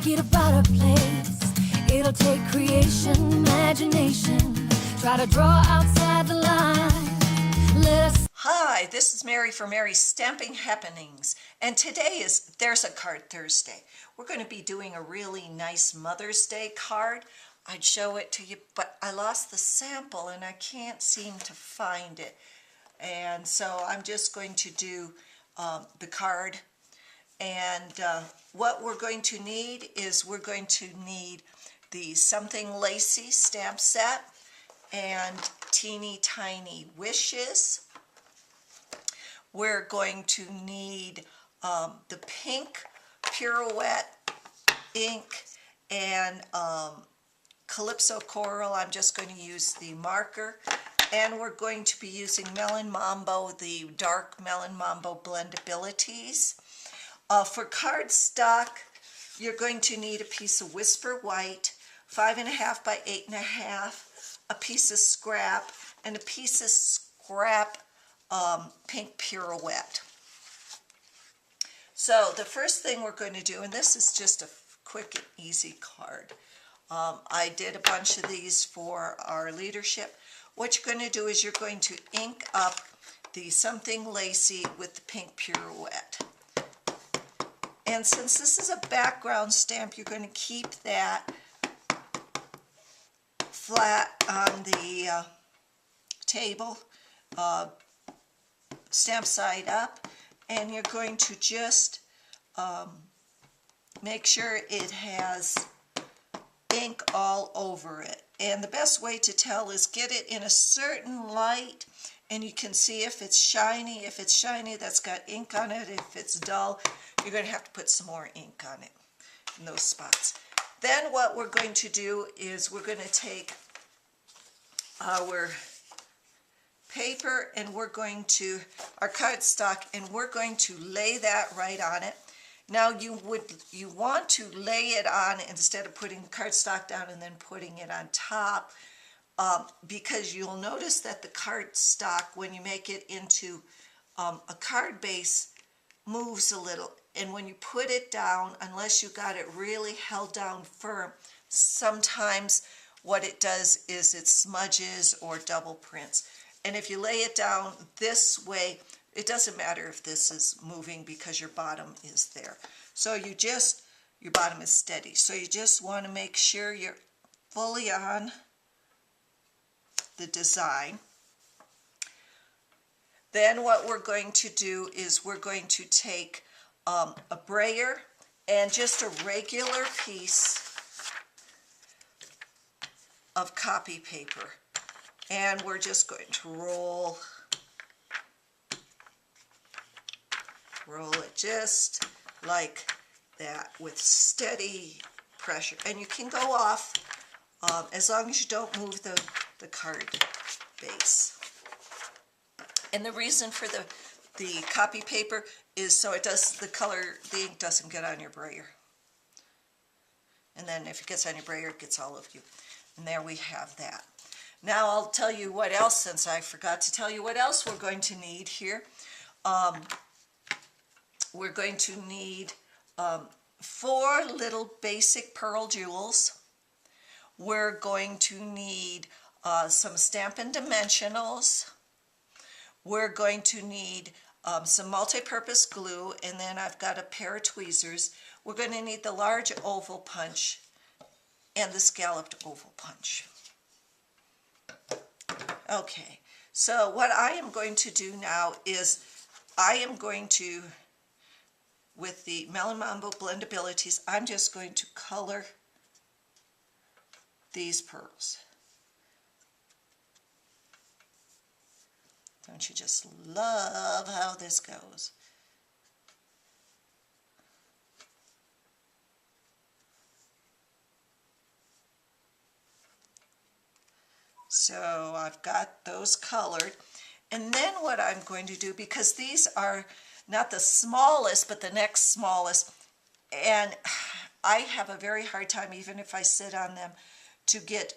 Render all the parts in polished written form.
make it a better place. It'll take creation, imagination. Try to draw outside the line. Let us. Hi, this is Mary for Mary's Stamping Happenings, and today is There's a Card Thursday. We're going to be doing a really nice Mother's Day card. I'd show it to you, but I lost the sample and I can't seem to find it. And so I'm just going to do the card. And what we're going to need is we're going to need the Something Lacy stamp set and Teeny Tiny Wishes. We're going to need the pink Pirouette ink and Calypso Coral. I'm just going to use the marker. And we're going to be using Melon Mambo, the dark Melon Mambo Blendabilities. For cardstock, you're going to need a piece of Whisper White, 5.5 by 8.5, a piece of scrap, and a piece of scrap pink Pirouette. So the first thing we're going to do, and this is just a quick and easy card. I did a bunch of these for our leadership. What you're going to do is you're going to ink up the Something Lacy with the pink Pirouette. And since this is a background stamp, you're going to keep that flat on the table, stamp side up, and you're going to just make sure it has ink all over it. And the best way to tell is get it in a certain light, and you can see if it's shiny. If it's shiny, that's got ink on it. If it's dull, you're going to have to put some more ink on it in those spots. Then what we're going to do is we're going to take our paper and we're going to, our cardstock, and we're going to lay that right on it. Now you want to lay it on instead of putting the cardstock down and then putting it on top, because you'll notice that the cardstock, when you make it into a card base, moves a little. And when you put it down, unless you got it really held down firm, sometimes what it does is it smudges or double prints. And if you lay it down this way, it doesn't matter if this is moving because your bottom is there. So your bottom is steady. So you just want to make sure you're fully on the design. Then what we're going to do is we're going to take a brayer and just a regular piece of copy paper. And we're just going to roll it just like that with steady pressure. And you can go off as long as you don't move the card base. And the reason for the copy paper is so the ink doesn't get on your brayer. And then if it gets on your brayer, it gets all of you. And there we have that. Now I'll tell you what else, since I forgot to tell you what else we're going to need here. We're going to need 4 little basic pearl jewels. We're going to need some Stampin' Dimensionals. We're going to need some multi-purpose glue, and then I've got a pair of tweezers. We're going to need the large oval punch and the scalloped oval punch. Okay, so what I am going to do now is I am going to, with the Melon Mambo Blendabilities, I'm just going to color these pearls. Don't you just love how this goes? So I've got those colored. And then what I'm going to do, because these are not the smallest, but the next smallest, and I have a very hard time, even if I sit on them, to get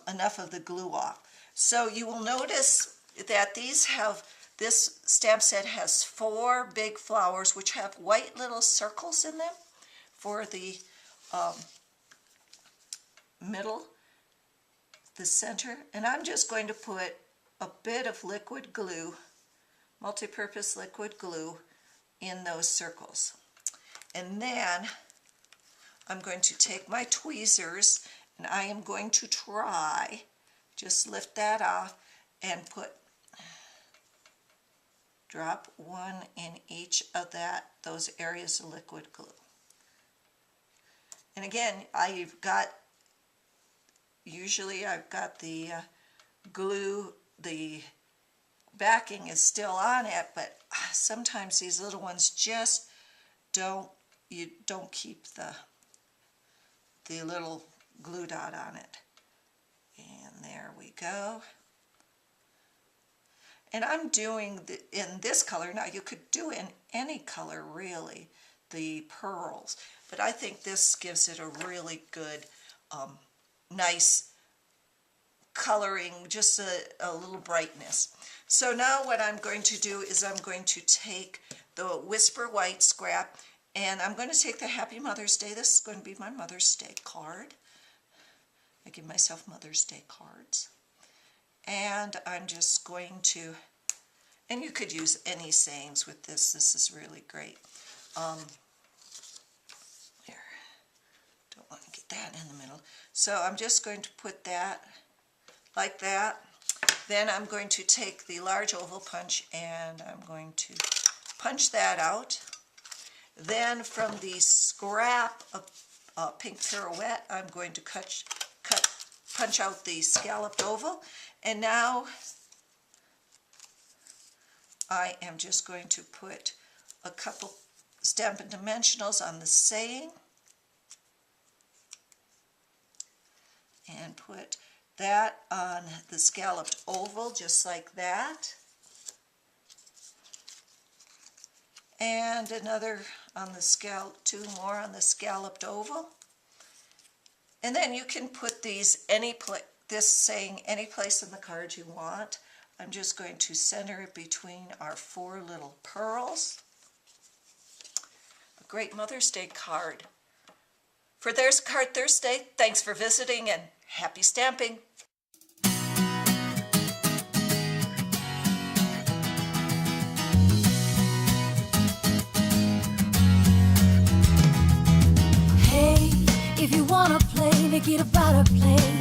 enough of the glue off. So you will notice that this stamp set has 4 big flowers which have white little circles in them for the middle, the center, and I'm just going to put a bit of liquid glue, multi-purpose liquid glue, in those circles. And then I'm going to take my tweezers and I am going to try, just lift that off and drop one in each of those areas of liquid glue. And again, usually I've got the glue, the backing is still on it, but sometimes these little ones just don't keep the little glue dot on it. And there we go. And I'm doing in this color. Now you could do in any color really, the pearls, but I think this gives it a really good, nice coloring, just a little brightness. So now what I'm going to do is I'm going to take the Whisper White scrap, and I'm going to take the Happy Mother's Day. This is going to be my Mother's Day card. I give myself Mother's Day cards. And I'm just going to, and you could use any sayings with this. This is really great. Here, don't want to get that in the middle. So I'm just going to put that like that. Then I'm going to take the large oval punch and I'm going to punch that out. Then from the scrap of Pink Pirouette, I'm going to punch out the scalloped oval. And now I am just going to put a couple Stampin' Dimensionals on the saying and put that on the scalloped oval just like that. And another on the two more on the scalloped oval. And then you can put these this saying any place in the card you want. I'm just going to center it between our 4 little pearls. A great Mother's Day card. For There's a Card Thursday, thanks for visiting and happy stamping. Hey, if you wanna play, make it about a play.